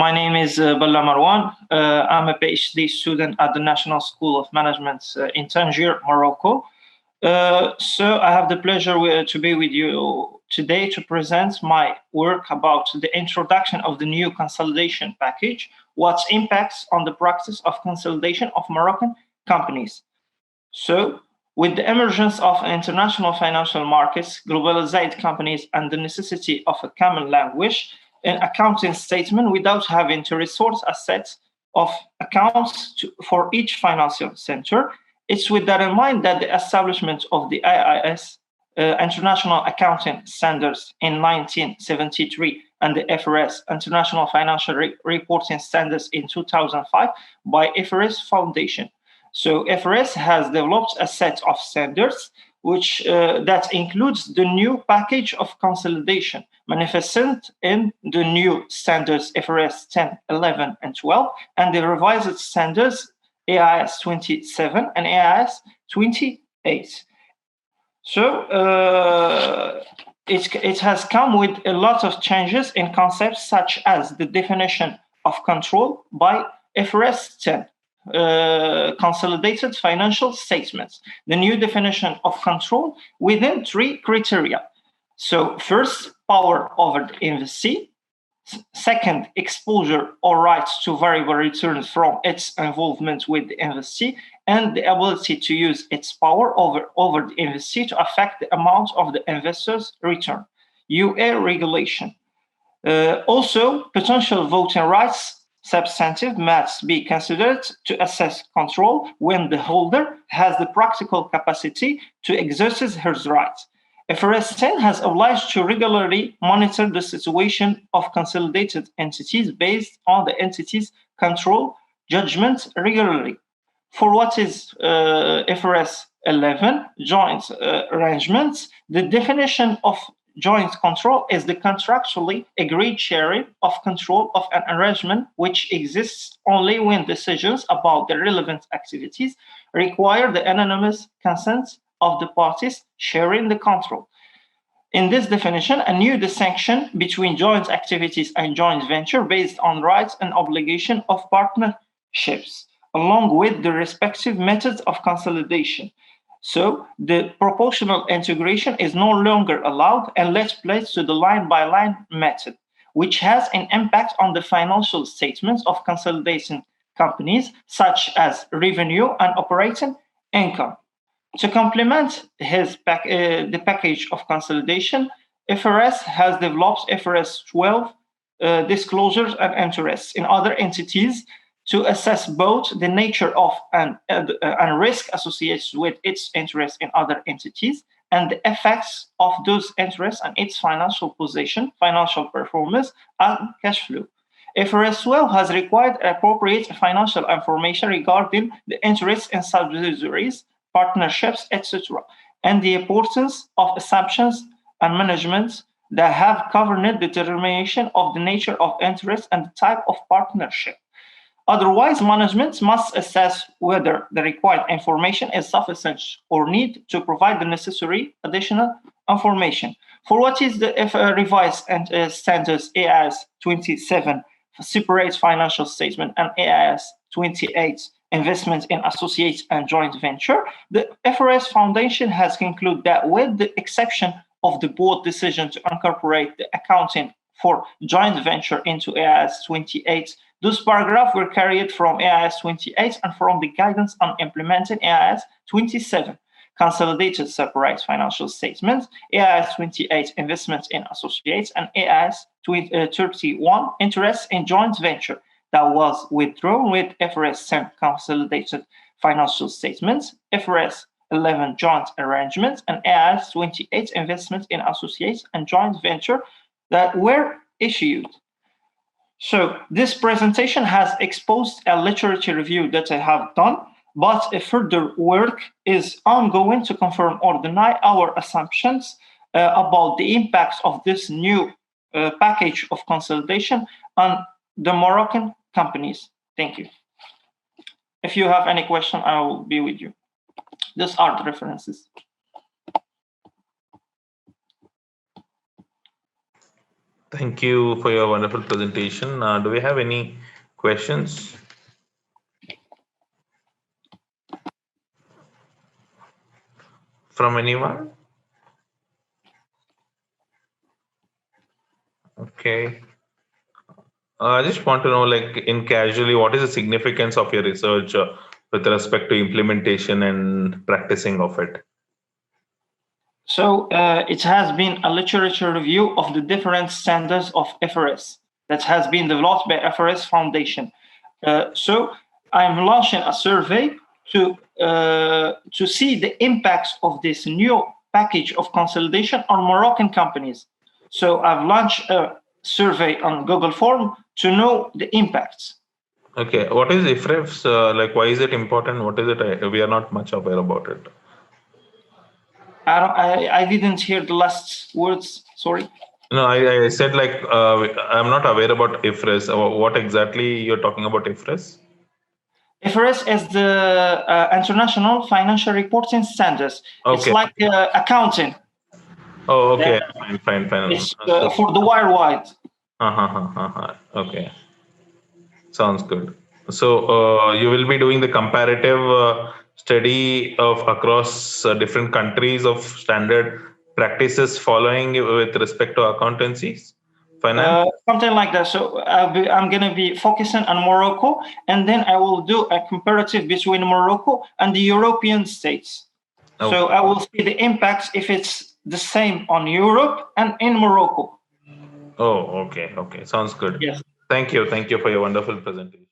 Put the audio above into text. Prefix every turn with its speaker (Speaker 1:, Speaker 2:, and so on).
Speaker 1: My name is Balla Marwan. I'm a PhD student at the National School of Management in Tangier, Morocco. So I have the pleasure to be with you today to present my work about the introduction of the new consolidation package, what impacts on the practice of consolidation of Moroccan companies. So, with the emergence of international financial markets, globalized companies, and the necessity of a common language, an accounting statement without having to resort a set of accounts for each financial center, it's with that in mind that the establishment of the IIS, International Accounting Standards, in 1973, and the FRS, International Financial Reporting Standards, in 2005, by FRS Foundation. So FRS has developed a set of standards which that includes the new package of consolidation manifested in the new standards FRS 10, 11, and 12, and the revised standards AIS 27 and AIS 28. So it has come with a lot of changes in concepts such as the definition of control by FRS 10. Consolidated financial statements, the new definition of control within three criteria. So first, power over the investee. Second, exposure or rights to variable returns from its involvement with the investee, and the ability to use its power over the investee to affect the amount of the investor's return. UA regulation. Also, potential voting rights substantive must be considered to assess control when the holder has the practical capacity to exercise his rights. FRS 10 has obliged to regularly monitor the situation of consolidated entities based on the entity's control judgment regularly. For what is FRS 11, joint arrangements, the definition of joint control is the contractually agreed sharing of control of an arrangement which exists only when decisions about the relevant activities require the unanimous consent of the parties sharing the control. In this definition, a new distinction between joint activities and joint venture based on rights and obligation of partnerships, along with the respective methods of consolidation. So the proportional integration is no longer allowed and lets place to the line-by-line method, which has an impact on the financial statements of consolidating companies, such as revenue and operating income. To complement the package of consolidation, FRS has developed FRS 12 disclosures and interests in other entities to assess both the nature of and risk associated with its interest in other entities and the effects of those interests on its financial position, financial performance, and cash flow. FRS 12 has required appropriate financial information regarding the interests in subsidiaries, partnerships, etc., and the importance of assumptions and management that have governed the determination of the nature of interest and the type of partnership. Otherwise, management must assess whether the required information is sufficient or need to provide the necessary additional information. For what is the revised standards AIS 27, separate financial statement, and AIS 28, investment in associates and joint venture, the FRS Foundation has concluded that with the exception of the board decision to incorporate the accounting for joint venture into AIS 28, those paragraphs were carried from AIS 28 and from the guidance on implementing AIS 27, consolidated separate financial statements, AIS 28, investments in associates, and AIS 31, interest in joint venture, that was withdrawn with FRS 10, consolidated financial statements, FRS 11, joint arrangements, and AIS 28, investments in associates and joint venture, that were issued. So this presentation has exposed a literature review that I have done, but a further work is ongoing to confirm or deny our assumptions about the impacts of this new package of consolidation on the Moroccan companies. Thank you. If you have any question, I will be with you. These are the references.
Speaker 2: Thank you for your wonderful presentation. Do we have any questions? From anyone? Okay. I just want to know, like, in casually, what is the significance of your research with respect to implementation and practicing of it?
Speaker 1: So it has been a literature review of the different standards of FRS that has been developed by FRS Foundation. So I'm launching a survey to see the impacts of this new package of consolidation on Moroccan companies. So I've launched a survey on Google Form to know the impacts.
Speaker 2: Okay, what is IFREFs? Like, why is it important? What is it? We are not much aware about it.
Speaker 1: I didn't hear the last words. Sorry.
Speaker 2: No, I said, like, I'm not aware about IFRS. What exactly you're talking about IFRS?
Speaker 1: IFRS is the International Financial Reporting Standards.
Speaker 2: Okay.
Speaker 1: It's like accounting.
Speaker 2: Oh, okay. Fine.
Speaker 1: It's for the worldwide.
Speaker 2: Okay. Sounds good. So you will be doing the comparative study of across different countries of standard practices following with respect to accountancies, finance.
Speaker 1: Something like that. So I'm going to be focusing on Morocco, and then I will do a comparative between Morocco and the European states.
Speaker 2: Okay.
Speaker 1: So I will see the impacts if it's the same on Europe and in Morocco.
Speaker 2: Oh, okay. Sounds good.
Speaker 1: Yes.
Speaker 2: Thank you for your wonderful presentation.